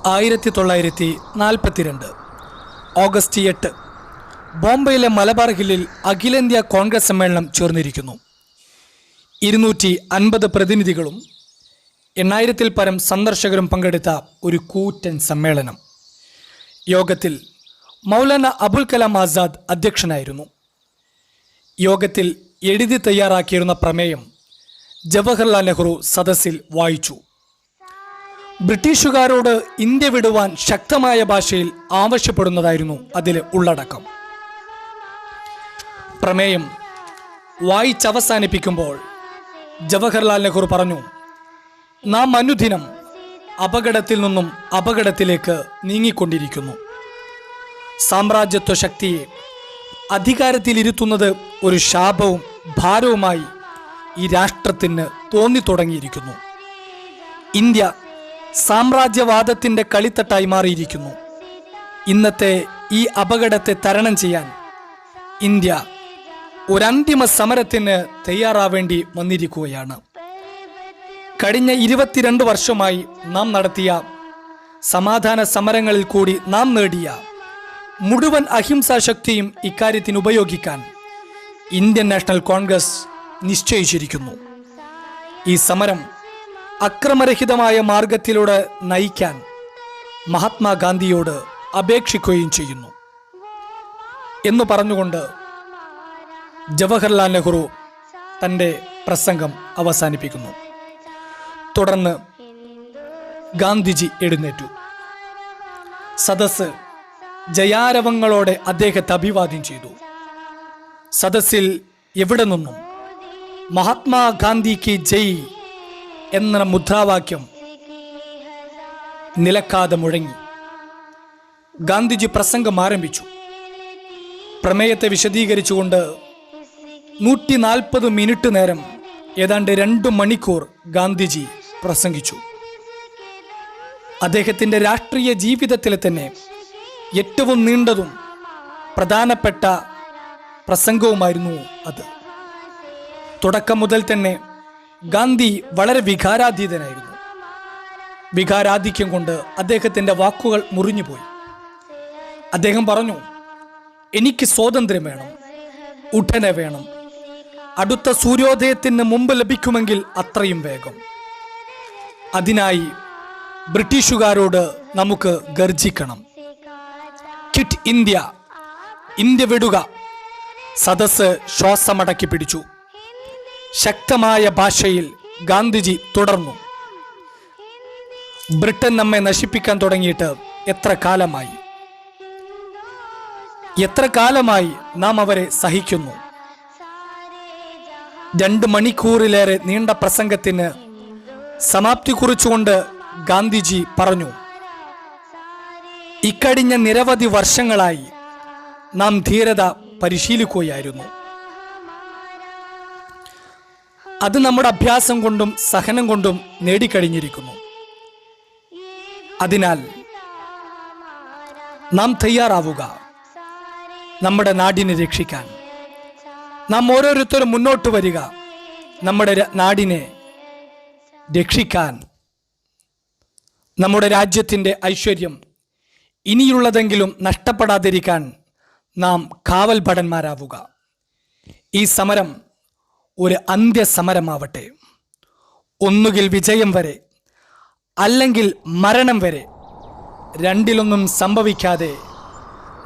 1942 August 8 ബോംബെയിലെ മലബാർ ഹില്ലിൽ അഖിലേന്ത്യാ കോൺഗ്രസ് സമ്മേളനം ചേർന്നിരിക്കുന്നു. 250 പ്രതിനിധികളും 8,000-ൽ പരം സന്ദർശകരും പങ്കെടുത്ത ഒരു കൂറ്റൻ സമ്മേളനം. യോഗത്തിൽ മൗലാന അബുൽ കലാം ആസാദ് അധ്യക്ഷനായിരുന്നു. യോഗത്തിൽ എഴുതി തയ്യാറാക്കിയിരുന്ന പ്രമേയം ജവഹർലാൽ നെഹ്റു സദസ്സിൽ വായിച്ചു. ബ്രിട്ടീഷുകാരോട് ഇന്ത്യ വിടുവാൻ ശക്തമായ ഭാഷയിൽ ആവശ്യപ്പെടുന്നതായിരുന്നു അതിലെ ഉള്ളടക്കം. പ്രമേയം വായിച്ചവസാനിപ്പിക്കുമ്പോൾ ജവഹർലാൽ നെഹ്റു പറഞ്ഞു, നാം അനുദിനം അപകടത്തിൽ നിന്നും അപകടത്തിലേക്ക് നീങ്ങിക്കൊണ്ടിരിക്കുന്നു. സാമ്രാജ്യത്വ ശക്തിയെ അധികാരത്തിലിരുത്തുന്നത് ഒരു ശാപവും ഭാരവുമായി ഈ രാഷ്ട്രത്തിന് തോന്നിത്തുടങ്ങിയിരിക്കുന്നു. ഇന്ത്യ സാമ്രാജ്യവാദത്തിൻ്റെ കളിത്തട്ടായി മാറിയിരിക്കുന്നു. ഇന്നത്തെ ഈ അപകടത്തെ തരണം ചെയ്യാൻ ഇന്ത്യ ഒരന്തിമ സമരത്തിന് തയ്യാറാവേണ്ടി വന്നിരിക്കുകയാണ്. കഴിഞ്ഞ 22 വർഷമായി നാം നടത്തിയ സമാധാന സമരങ്ങളിൽ കൂടി നാം നേടിയ മുഴുവൻ അഹിംസാ ശക്തിയും ഇക്കാര്യത്തിന് ഉപയോഗിക്കാൻ ഇന്ത്യൻ നാഷണൽ കോൺഗ്രസ് നിശ്ചയിച്ചിരിക്കുന്നു. ഈ സമരം അക്രമരഹിതമായ മാർഗത്തിലൂടെ നയിക്കാൻ മഹാത്മാഗാന്ധിയോട് അപേക്ഷിക്കുകയും ചെയ്യുന്നു എന്ന് പറഞ്ഞുകൊണ്ട് ജവഹർലാൽ നെഹ്റു തൻ്റെ പ്രസംഗം അവസാനിപ്പിക്കുന്നു. തുടർന്ന് ഗാന്ധിജി എഴുന്നേറ്റു. സദസ്സ് ജയാരവങ്ങളോടെ അദ്ദേഹത്തെ അഭിവാദ്യം ചെയ്തു. സദസ്സിൽ എവിടെ നിന്നും മഹാത്മാഗാന്ധിക്ക് ജയ് എന്ന മുദ്രാവാക്യം നിലക്കാതെ മുഴങ്ങി. ഗാന്ധിജി പ്രസംഗം ആരംഭിച്ചു. പ്രമേയത്തെ വിശദീകരിച്ചുകൊണ്ട് 140 മിനിറ്റ് നേരം ഏതാണ്ട് 2 മണിക്കൂർ ഗാന്ധിജി പ്രസംഗിച്ചു. അദ്ദേഹത്തിൻ്റെ രാഷ്ട്രീയ ജീവിതത്തിലെ തന്നെ ഏറ്റവും നീണ്ടതും പ്രധാനപ്പെട്ട പ്രസംഗവുമായിരുന്നു അത്. തുടക്കം മുതൽ തന്നെ ഗാന്ധി വളരെ വികാരാധീതനായിരുന്നു. വികാരാധിക്യം കൊണ്ട് അദ്ദേഹത്തിൻ്റെ വാക്കുകൾ മുറിഞ്ഞുപോയി. അദ്ദേഹം പറഞ്ഞു, എനിക്ക് സ്വാതന്ത്ര്യം വേണം, ഉടനെ വേണം, അടുത്ത സൂര്യോദയത്തിന് മുമ്പ് ലഭിക്കുമെങ്കിൽ അത്രയും വേഗം. അതിനായി ബ്രിട്ടീഷുകാരോട് നമുക്ക് ഗർജിക്കണം. ക്വിറ്റ് ഇന്ത്യ, ഇന്ത്യ വിടുക. സദസ്സ് ശ്വാസമടക്കി പിടിച്ചു. ശക്തമായ ഭാഷയിൽ ഗാന്ധിജി തുടർന്നു, ബ്രിട്ടൻ നമ്മെ നശിപ്പിക്കാൻ തുടങ്ങിയിട്ട് എത്ര കാലമായി നാം അവരെ സഹിക്കുന്നു. 2 മണിക്കൂറിലേറെ നീണ്ട പ്രസംഗത്തിന് സമാപ്തി കുറിച്ചുകൊണ്ട് ഗാന്ധിജി പറഞ്ഞു, ഇക്കഴിഞ്ഞ നിരവധി വർഷങ്ങളായി നാം ധീരത പരിശീലിക്കുകയായിരുന്നു. അത് നമ്മുടെ അഭ്യാസം കൊണ്ടും സഹനം കൊണ്ടും നേടിക്കഴിഞ്ഞിരിക്കുന്നു. അതിനാൽ നാം തയ്യാറാവുക നമ്മുടെ നാടിനെ രക്ഷിക്കാൻ. നാം ഓരോരുത്തരും മുന്നോട്ട് വരിക നമ്മുടെ നാടിനെ രക്ഷിക്കാൻ. നമ്മുടെ രാജ്യത്തിൻ്റെ ഐശ്വര്യം ഇനിയുള്ളതെങ്കിലും നഷ്ടപ്പെടാതിരിക്കാൻ നാം കാവൽ ഭടന്മാരാവുക. ഈ സമരം ഒരു അന്ത്യസമരമാവട്ടെ. ഒന്നുകിൽ വിജയം വരെ, അല്ലെങ്കിൽ മരണം വരെ. രണ്ടിലൊന്നും സംഭവിക്കാതെ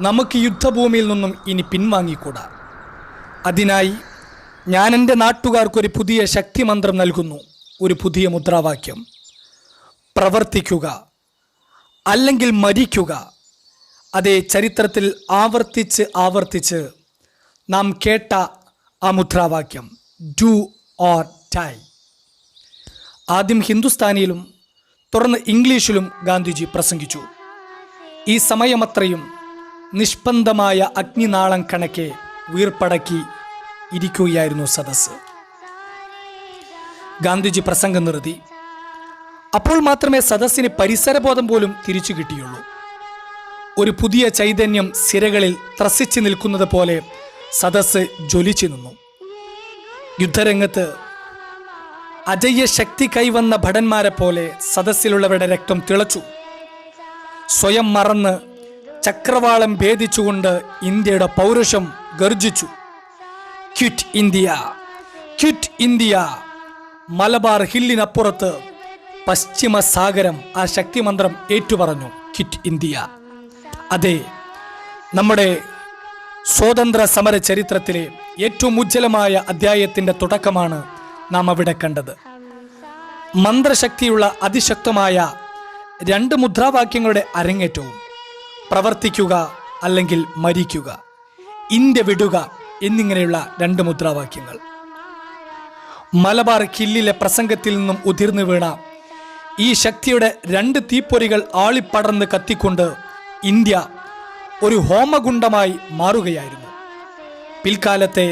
നമുക്ക് യുദ്ധഭൂമിയിൽ നിന്നും ഇനി പിൻവാങ്ങിക്കൂടാ. അതിനായി ഞാൻ എൻ്റെ നാട്ടുകാർക്കൊരു പുതിയ ശക്തിമന്ത്രം നൽകുന്നു, ഒരു പുതിയ മുദ്രാവാക്യം. പ്രവർത്തിക്കുക അല്ലെങ്കിൽ മരിക്കുക. അതേ ചരിത്രത്തിൽ ആവർത്തിച്ച് നാം കേട്ട ആ മുദ്രാവാക്യം, ഡു ഓർ ഡൈ. ആദ്യം ഹിന്ദുസ്ഥാനിയിലും തുടർന്ന് ഇംഗ്ലീഷിലും ഗാന്ധിജി പ്രസംഗിച്ചു. ഈ സമയമത്രയും നിഷ്പന്ദമായ അഗ്നിനാളം കണക്കെ വീർപ്പടക്കി ഇരിക്കുകയായിരുന്നു സദസ്സ്. ഗാന്ധിജി പ്രസംഗം നിർത്തി. അപ്പോൾ മാത്രമേ സദസ്സിന് പരിസരബോധം പോലും തിരിച്ചു കിട്ടിയുള്ളൂ. ഒരു പുതിയ ചൈതന്യം സിരകളിൽ ത്രസിച്ചു നിൽക്കുന്നത് പോലെ സദസ്സ് ജ്വലിച്ചു നിന്നു. യുദ്ധരംഗത്ത് അജയ്യ ശക്തി കൈവന്ന ഭടന്മാരെ പോലെ സദസ്സിലുള്ളവരുടെ രക്തം തിളച്ചു. സ്വയം മറന്ന് ചക്രവാളം ഭേദിച്ചുകൊണ്ട് ഇന്ത്യയുടെ പൗരുഷം ഗർജിച്ചു. Quit India, quit India. Malabar ഹില്ലിനപ്പുറത്ത് പശ്ചിമ സാഗരം ആ ശക്തിമന്ത്രം ഏറ്റുപറഞ്ഞു. Quit India. അതെ, നമ്മുടെ സ്വാതന്ത്ര്യ സമര ചരിത്രത്തിലെ ഏറ്റവും ഉജ്ജ്വലമായ അധ്യായത്തിൻ്റെ തുടക്കമാണ് നാം അവിടെ കണ്ടത്. മന്ത്രശക്തിയുള്ള അതിശക്തമായ 2 മുദ്രാവാക്യങ്ങളുടെ അരങ്ങേറ്റവും, പ്രവർത്തിക്കുക അല്ലെങ്കിൽ മരിക്കുക, ഇന്ത്യ വിടുക എന്നിങ്ങനെയുള്ള 2 മുദ്രാവാക്യങ്ങൾ. മലബാർ ഹില്ലിലെ പ്രസംഗത്തിൽ നിന്നും ഉതിർന്നു വീണ ഈ ശക്തിയുടെ 2 തീപ്പൊരികൾ ആളിപ്പടർന്ന് കത്തിക്കൊണ്ട് ഇന്ത്യ ഒരു ഹോമകുണ്ഡമായി മാറുകയായിരുന്നു. പിൽക്കാലത്തെ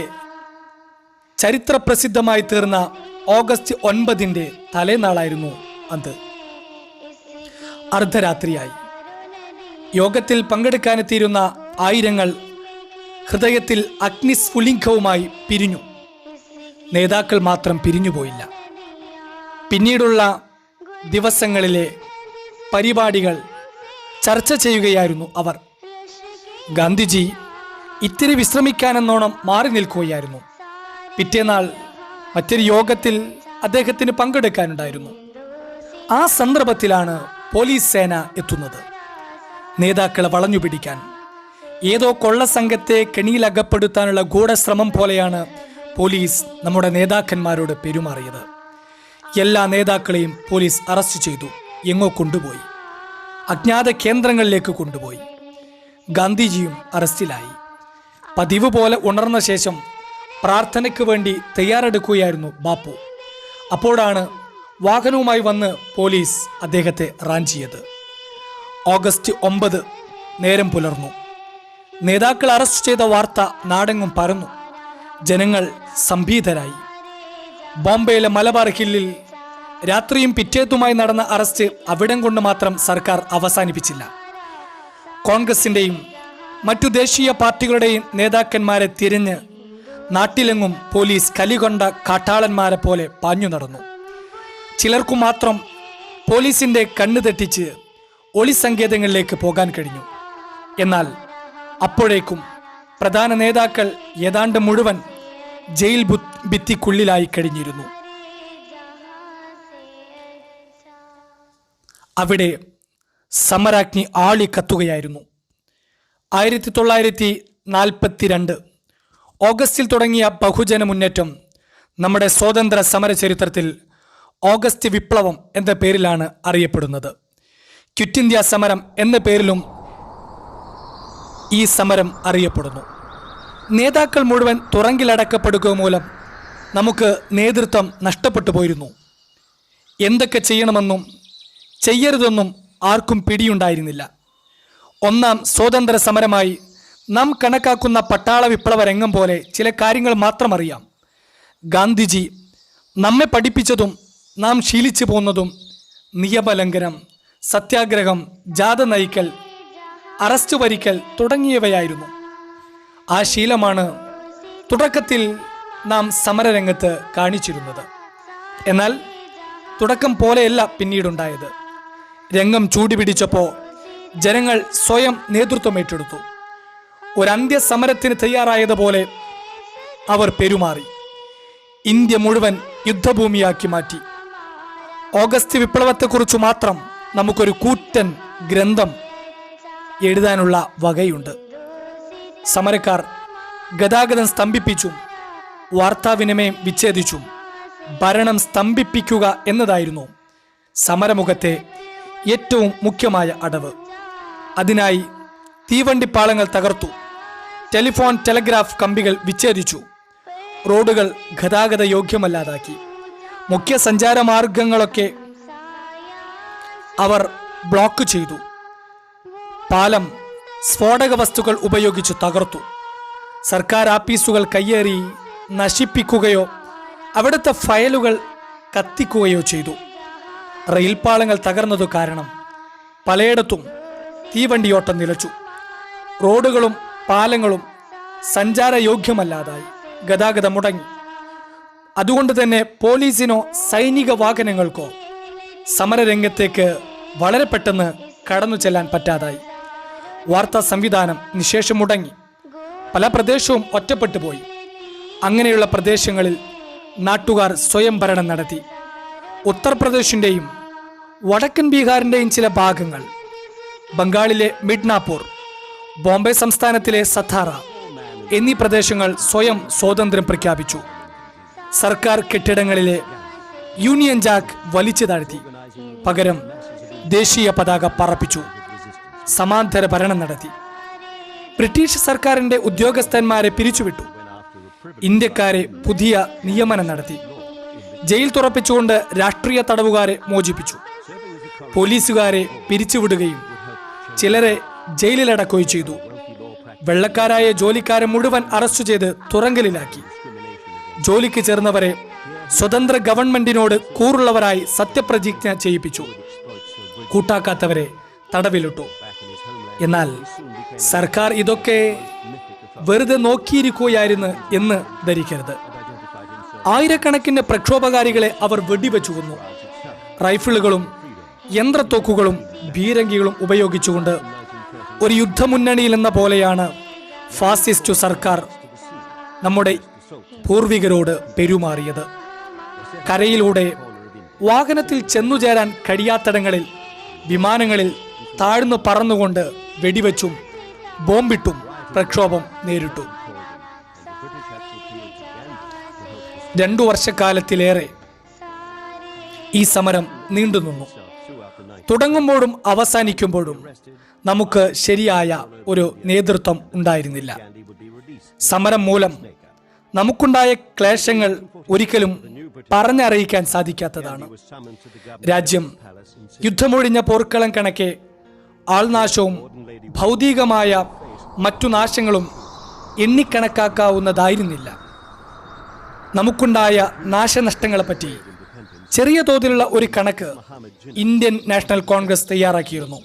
ചരിത്രപ്രസിദ്ധമായി തീർന്ന ഓഗസ്റ്റ് 9 തലേനാളായിരുന്നു അത്. അർദ്ധരാത്രിയായി. യോഗത്തിൽ പങ്കെടുക്കാനെത്തിയിരുന്ന ആയിരങ്ങൾ ഹൃദയത്തിൽ അഗ്നിസ്ഫുലിംഗവുമായി പിരിഞ്ഞു. നേതാക്കൾ മാത്രം പിരിഞ്ഞുപോയില്ല. പിന്നീടുള്ള ദിവസങ്ങളിലെ പരിപാടികൾ ചർച്ച ചെയ്യുകയായിരുന്നു അവർ. ഗാന്ധിജി ഇത്തിരി വിശ്രമിക്കാനെന്നോണം മാറി നിൽക്കുകയായിരുന്നു. പിറ്റേന്നാൾ മറ്റൊരു യോഗത്തിൽ അദ്ദേഹത്തിന് പങ്കെടുക്കാനുണ്ടായിരുന്നു. ആ സന്ദർഭത്തിലാണ് പോലീസ് സേന എത്തുന്നത്. നേതാക്കളെ വളഞ്ഞുപിടിക്കാൻ. ഏതോ കൊള്ളസംഘത്തെ കെണിയിലകപ്പെടുത്താനുള്ള ഗൂഢശ്രമം പോലെയാണ് പോലീസ് നമ്മുടെ നേതാക്കന്മാരോട് പെരുമാറിയത്. എല്ലാ നേതാക്കളെയും പോലീസ് അറസ്റ്റ് ചെയ്തു. എങ്ങോ കൊണ്ടുപോയി. അജ്ഞാത കേന്ദ്രങ്ങളിലേക്ക് കൊണ്ടുപോയി. ഗാന്ധിജിയും അറസ്റ്റിലായി. പതിവ് പോലെ ഉണർന്ന ശേഷം പ്രാർത്ഥനയ്ക്ക് വേണ്ടി തയ്യാറെടുക്കുകയായിരുന്നു ബാപ്പു. അപ്പോഴാണ് വാഹനവുമായി വന്ന് പോലീസ് അദ്ദേഹത്തെ റാഞ്ചിയത്. ഓഗസ്റ്റ് 9 നേരം പുലർന്നു. നേതാക്കൾ അറസ്റ്റ് ചെയ്ത വാർത്ത നാടെങ്ങും പരന്നു. ജനങ്ങൾ സംഭീതരായി. ബോംബെയിലെ മലബാർ ഹില്ലിൽ രാത്രിയും പിറ്റേത്തുമായി നടന്ന അറസ്റ്റ് അവിടം കൊണ്ട് മാത്രം സർക്കാർ അവസാനിപ്പിച്ചില്ല. കോൺഗ്രസിൻ്റെയും മറ്റു ദേശീയ പാർട്ടികളുടെയും നേതാക്കന്മാരെ തിരിഞ്ഞ് നാട്ടിലെങ്ങും പോലീസ് കലികൊണ്ട കാട്ടാളന്മാരെ പോലെ പാഞ്ഞു നടന്നു. ചിലർക്കു മാത്രം പോലീസിൻ്റെ കണ്ണ് തെറ്റിച്ച് ഒളിസങ്കേതങ്ങളിലേക്ക് പോകാൻ കഴിഞ്ഞു. എന്നാൽ അപ്പോഴേക്കും പ്രധാന നേതാക്കൾ ഏതാണ്ട് മുഴുവൻ ജയിൽ ഭിത്തിക്കുള്ളിലായി കഴിഞ്ഞിരുന്നു. അവിടെ സമരാഗ്നി ആളി കത്തുകയായിരുന്നു. 1942 ഓഗസ്റ്റിൽ തുടങ്ങിയ ബഹുജന മുന്നേറ്റം നമ്മുടെ സ്വാതന്ത്ര്യ സമര ചരിത്രത്തിൽ ഓഗസ്റ്റ് വിപ്ലവം എന്ന പേരിലാണ് അറിയപ്പെടുന്നത്. ക്വിറ്റ് ഇന്ത്യ സമരം എന്ന പേരിലും ഈ സമരം അറിയപ്പെടുന്നു. നേതാക്കൾ മുഴുവൻ തുറങ്കിലടക്കപ്പെടുക മൂലം നമുക്ക് നേതൃത്വം നഷ്ടപ്പെട്ടു പോയിരുന്നു. എന്തൊക്കെ ചെയ്യണമെന്നും ചെയ്യരുതെന്നും ആർക്കും പിടിയുണ്ടായിരുന്നില്ല. ഒന്നാം സ്വാതന്ത്ര്യ സമരമായി നാം കണക്കാക്കുന്ന പട്ടാള വിപ്ലവ രംഗം പോലെ ചില കാര്യങ്ങൾ മാത്രം അറിയാം. ഗാന്ധിജി നമ്മെ പഠിപ്പിച്ചതും നാം ശീലിച്ചു പോന്നതും നിയമലംഘനം, സത്യാഗ്രഹം, ജാഥ നയിക്കൽ, അറസ്റ്റ് വരിക്കൽ തുടങ്ങിയവയായിരുന്നു. ആ ശീലമാണ് തുടക്കത്തിൽ നാം സമരരംഗത്ത് കാണിച്ചിരുന്നത്. എന്നാൽ തുടക്കം പോലെയല്ല പിന്നീടുണ്ടായത്. രംഗം ചൂടുപിടിച്ചപ്പോൾ ജനങ്ങൾ സ്വയം നേതൃത്വം ഏറ്റെടുത്തു. ഒരു അന്ത്യസമരത്തിന് തയ്യാറായതുപോലെ അവർ പെരുമാറി. ഇന്ത്യ മുഴുവൻ യുദ്ധഭൂമിയാക്കി മാറ്റി. ഓഗസ്റ്റ് വിപ്ലവത്തെക്കുറിച്ച് മാത്രം നമുക്കൊരു കൂറ്റൻ ഗ്രന്ഥം എഴുതാനുള്ള വകയുണ്ട്. സമരക്കാർ ഗതാഗതം സ്തംഭിപ്പിച്ചും വാർത്താവിനിമയം വിച്ഛേദിച്ചും ഭരണം സ്തംഭിപ്പിക്കുക എന്നതായിരുന്നു സമരമുഖത്തെ ഏറ്റവും മുഖ്യമായ അടവ്. അതിനായി തീവണ്ടിപ്പാളങ്ങൾ തകർത്തു. ടെലിഫോൺ ടെലിഗ്രാഫ് കമ്പികൾ വിച്ഛേദിച്ചു. റോഡുകൾ ഗതാഗത യോഗ്യമല്ലാതാക്കി. മുഖ്യ സഞ്ചാരമാർഗങ്ങളൊക്കെ അവർ ബ്ലോക്ക് ചെയ്തു. പാലം സ്ഫോടക വസ്തുക്കൾ ഉപയോഗിച്ച് തകർത്തു. സർക്കാർ ആഫീസുകൾ കയ്യേറി നശിപ്പിക്കുകയോ അവിടുത്തെ ഫയലുകൾ കത്തിക്കുകയോ ചെയ്തു. റെയിൽപാളങ്ങൾ തകർന്നതു കാരണം പലയിടത്തും തീവണ്ടിയോട്ടം നിലച്ചു. റോഡുകളും പാലങ്ങളും സഞ്ചാരയോഗ്യമല്ലാതായി. ഗതാഗതം മുടങ്ങി. അതുകൊണ്ട് തന്നെ പോലീസിനോ സൈനിക വാഹനങ്ങൾക്കോ സമരരംഗത്തേക്ക് വളരെ പെട്ടെന്ന് കടന്നു ചെല്ലാൻ പറ്റാതായി. വാർത്താ സംവിധാനം നിശേഷം മുടങ്ങി. പല പ്രദേശവും ഒറ്റപ്പെട്ടു പോയി. അങ്ങനെയുള്ള പ്രദേശങ്ങളിൽ നാട്ടുകാർ സ്വയം ഭരണം നടത്തി. ഉത്തർപ്രദേശിൻ്റെയും വടക്കൻ ബീഹാറിൻ്റെയും ചില ഭാഗങ്ങൾ, ബംഗാളിലെ മിഡ്നാപൂർ, ബോംബെ സംസ്ഥാനത്തിലെ സത്താറ എന്നീ പ്രദേശങ്ങൾ സ്വയം സ്വാതന്ത്ര്യം പ്രഖ്യാപിച്ചു. സർക്കാർ കെട്ടിടങ്ങളിലെ യൂണിയൻ ജാക്ക് വലിച്ചു താഴ്ത്തി. പകരം ദേശീയ പതാക പറപ്പിച്ചു. സമാന്തര ഭരണം നടത്തി. ബ്രിട്ടീഷ് സർക്കാരിൻ്റെ ഉദ്യോഗസ്ഥന്മാരെ പിരിച്ചുവിട്ടു. ഇന്ത്യക്കാരെ പുതിയ നിയമനം നടത്തി. ജയിൽ തുറപ്പിച്ചുകൊണ്ട് രാഷ്ട്രീയ തടവുകാരെ മോചിപ്പിച്ചു. പോലീസുകാരെ പിരിച്ചുവിടുകയും ചിലരെ ജയിലിലടക്കുകയും ചെയ്തു. വെള്ളക്കാരായ ജോലിക്കാരെ മുഴുവൻ അറസ്റ്റ് ചെയ്ത് തുറങ്കലിലാക്കി. ജോലിക്ക് ചേർന്നവരെ സ്വതന്ത്ര ഗവൺമെന്റിനോട് കൂറുള്ളവരായി സത്യപ്രതിജ്ഞ ചെയ്യിപ്പിച്ചു. കൂട്ടാക്കാത്തവരെ തടവിലിട്ടു. എന്നാൽ സർക്കാർ ഇതൊക്കെ വെറുതെ നോക്കിയിരിക്കുകയായിരുന്നു എന്ന് ധരിക്കരുത്. ആയിരക്കണക്കിന് പ്രക്ഷോഭകാരികളെ അവർ വെടിവെച്ചു കൊന്നു. റൈഫിളുകളും യന്ത്രത്തോക്കുകളും ബീരങ്കികളും ഉപയോഗിച്ചുകൊണ്ട് ഒരു യുദ്ധമുന്നണിയിൽ എന്ന പോലെയാണ് ഫാസിസ്റ്റ് സർക്കാർ നമ്മുടെ പൂർവികരോട് പെരുമാറിയത്. കരയിലൂടെ വാഹനത്തിൽ ചെന്നുചേരാൻ കഴിയാത്തിടങ്ങളിൽ വിമാനങ്ങളിൽ താഴ്ന്നു പറന്നുകൊണ്ട് വെടിവെച്ചും ബോംബിട്ടും പ്രക്ഷോഭം നേരിട്ടു. 2 വർഷക്കാലത്തിലേറെ ഈ സമരം നീണ്ടുനിന്നു. തുടങ്ങുമ്പോഴും അവസാനിക്കുമ്പോഴും നമുക്ക് ശരിയായ ഒരു നേതൃത്വം ഉണ്ടായിരുന്നില്ല. സമരം മൂലം നമുക്കുണ്ടായ ക്ലേശങ്ങൾ ഒരിക്കലും പറഞ്ഞറിയിക്കാൻ സാധിക്കാത്തതാണ്. രാജ്യം യുദ്ധമൊഴിഞ്ഞ പോർക്കളം കണക്കെ ആൾനാശവും ഭൗതികമായ മറ്റു നാശങ്ങളും എണ്ണിക്കണക്കാക്കാവുന്നതായിരുന്നില്ല. നമുക്കുണ്ടായ നാശനഷ്ടങ്ങളെപ്പറ്റി ചെറിയ തോതിലുള്ള ഒരു കണക്ക് ഇന്ത്യൻ നാഷണൽ കോൺഗ്രസ് തയ്യാറാക്കിയിരുന്നു.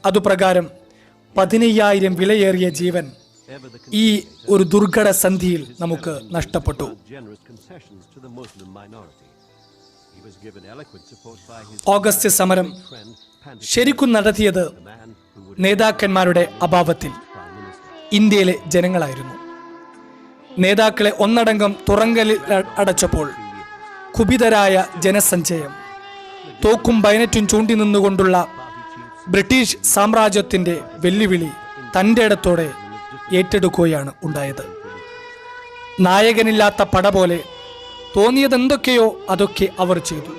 അതുപ്രകാരം 15,000 വിലയേറിയ ജീവൻ ഈ ഒരു ദുർഘട സന്ധിയിൽ നമുക്ക് നഷ്ടപ്പെട്ടു. ഓഗസ്റ്റ് സമരം ശരിക്കും നടത്തിയത് നേതാക്കന്മാരുടെ അഭാവത്തിൽ ഇന്ത്യയിലെ ജനങ്ങളായിരുന്നു. നേതാക്കളെ ഒന്നടങ്കം തുറങ്കലിൽ അടച്ചപ്പോൾ കുപിതരായ ജനസഞ്ചയം തോക്കും ബൈനറ്റും ചൂണ്ടി നിന്നുകൊണ്ടുള്ള ബ്രിട്ടീഷ് സാമ്രാജ്യത്തിൻ്റെ വെല്ലുവിളി തൻ്റെ ഇടത്തോടെ ഏറ്റെടുക്കുകയാണ് ഉണ്ടായത്. നായകനില്ലാത്ത പട പോലെ തോന്നിയതെന്തൊക്കെയോ അതൊക്കെ അവർ ചെയ്തു.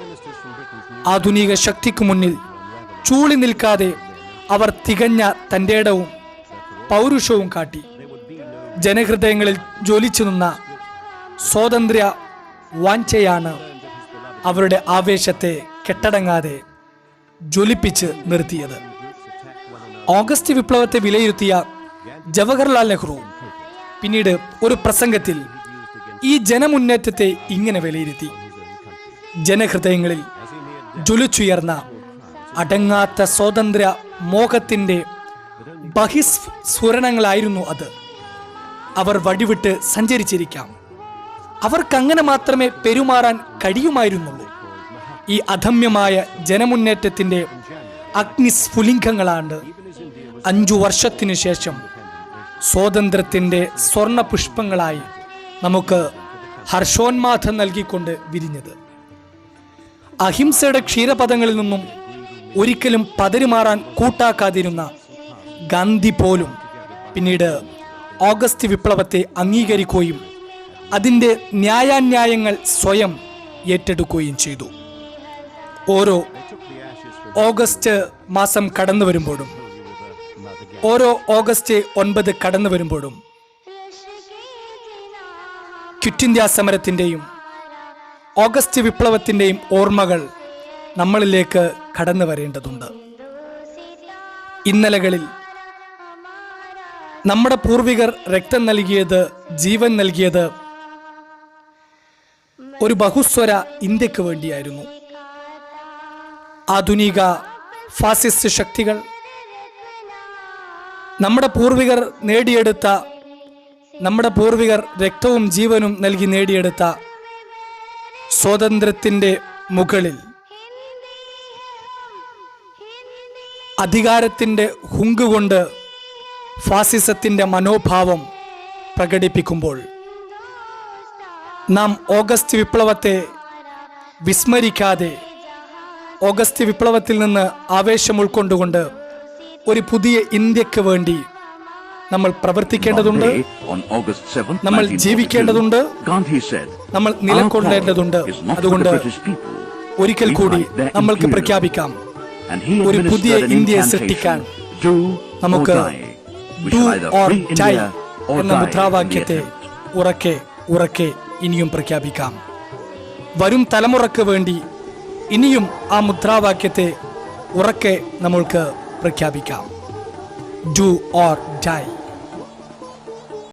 ആധുനിക ശക്തിക്ക് മുന്നിൽ ചൂളി നിൽക്കാതെ അവർ തികഞ്ഞ തൻ്റെ ഇടവും പൗരുഷവും കാട്ടി. ജനഹൃദയങ്ങളിൽ ജ്വലിച്ചു നിന്ന സ്വാതന്ത്ര്യ വാഞ്ചയാണ് അവരുടെ ആവേശത്തെ കെട്ടടങ്ങാതെ ജ്വലിപ്പിച്ച് നിർത്തിയത്. ഓഗസ്റ്റ് വിപ്ലവത്തെ വിലയിരുത്തിയ ജവഹർലാൽ നെഹ്റു പിന്നീട് ഒരു പ്രസംഗത്തിൽ ഈ ജനമുന്നേറ്റത്തെ ഇങ്ങനെ വിലയിരുത്തി: ജനഹൃദയങ്ങളിൽ ജ്വലിച്ചുയർന്ന അടങ്ങാത്ത സ്വാതന്ത്ര്യ മോഹത്തിൻ്റെ ബഹിസ്ഫുരണങ്ങളായിരുന്നു അത്. അവർ വഴിവിട്ട് സഞ്ചരിച്ചിരിക്കാം, അവർക്കങ്ങനെ മാത്രമേ പെരുമാറാൻ കഴിയുമായിരുന്നുള്ളൂ. ഈ അധമ്യമായ ജനമുന്നേറ്റത്തിൻ്റെ അഗ്നിസ്ഫുലിംഗങ്ങളാണ് 5 വർഷത്തിനു ശേഷം സ്വാതന്ത്ര്യത്തിൻ്റെ സ്വർണ്ണ പുഷ്പങ്ങളായി നമുക്ക് ഹർഷോന്മാദം നൽകിക്കൊണ്ട് വിരിഞ്ഞത്. അഹിംസയുടെ ക്ഷീരപദങ്ങളിൽ നിന്നും ഒരിക്കലും പതറിമാറാൻ കൂട്ടാക്കാതിരുന്ന ഗാന്ധി പോലും പിന്നീട് ഓഗസ്റ്റ് വിപ്ലവത്തെ അംഗീകരിക്കുകയും അതിൻ്റെ ന്യായാന്യായങ്ങൾ സ്വയം ഏറ്റെടുക്കുകയും ചെയ്തു. ഓരോ ഓഗസ്റ്റ് മാസം കടന്നു വരുമ്പോഴും, ഓരോ ഓഗസ്റ്റ് 9 കടന്നു വരുമ്പോഴും ക്വിറ്റ് ഇന്ത്യ സമരത്തിൻ്റെയും ഓഗസ്റ്റ് വിപ്ലവത്തിൻ്റെയും ഓർമ്മകൾ നമ്മളിലേക്ക് കടന്നു വരേണ്ടതുണ്ട്. ഇന്നലകളിൽ നമ്മുടെ പൂർവികർ രക്തം നൽകിയത്, ജീവൻ നൽകിയത് ഒരു ബഹുസ്വര ഇന്ത്യക്ക് വേണ്ടിയായിരുന്നു. ആധുനിക ഫാസിസ്റ്റ് ശക്തികൾ നമ്മുടെ പൂർവികർ രക്തവും ജീവനും നൽകി നേടിയെടുത്ത സ്വാതന്ത്ര്യത്തിൻ്റെ മുകളിൽ അധികാരത്തിൻ്റെ ഹുങ്ക് കൊണ്ട് ഫാസിസത്തിൻ്റെ മനോഭാവം പ്രകടിപ്പിക്കുമ്പോൾ നാം ഓഗസ്റ്റ് വിപ്ലവത്തെ വിസ്മരിക്കാതെ ഓഗസ്റ്റ് വിപ്ലവത്തിൽ നിന്ന് ആവേശം ഉൾക്കൊണ്ടുകൊണ്ട് ഒരു പുതിയ ഇന്ത്യക്ക് വേണ്ടി നമ്മൾ പ്രവർത്തിക്കേണ്ടതുണ്ട്, നമ്മൾ ജീവിക്കേണ്ടതുണ്ട്, നമ്മൾ നിലകൊള്ളേണ്ടതുണ്ട്. അതുകൊണ്ട് ഒരിക്കൽ കൂടി നമ്മൾക്ക് പ്രഖ്യാപിക്കാം, ഒരു പുതിയ ഇന്ത്യയെ സൃഷ്ടിക്കാൻ നമുക്ക് ഡു ഓർ ഡൈ എന്ന മുദ്രാവാക്യത്തെ ഉറക്കെ ഉറക്കെ ഇനിയും പ്രഖ്യാപിക്കാം. വരും തലമുറക്ക് വേണ്ടി ഇനിയും ആ മുദ്രാവാക്യത്തെ ഉറക്കെ നമ്മൾക്ക് പ്രഖ്യാപിക്കാം. Do or die.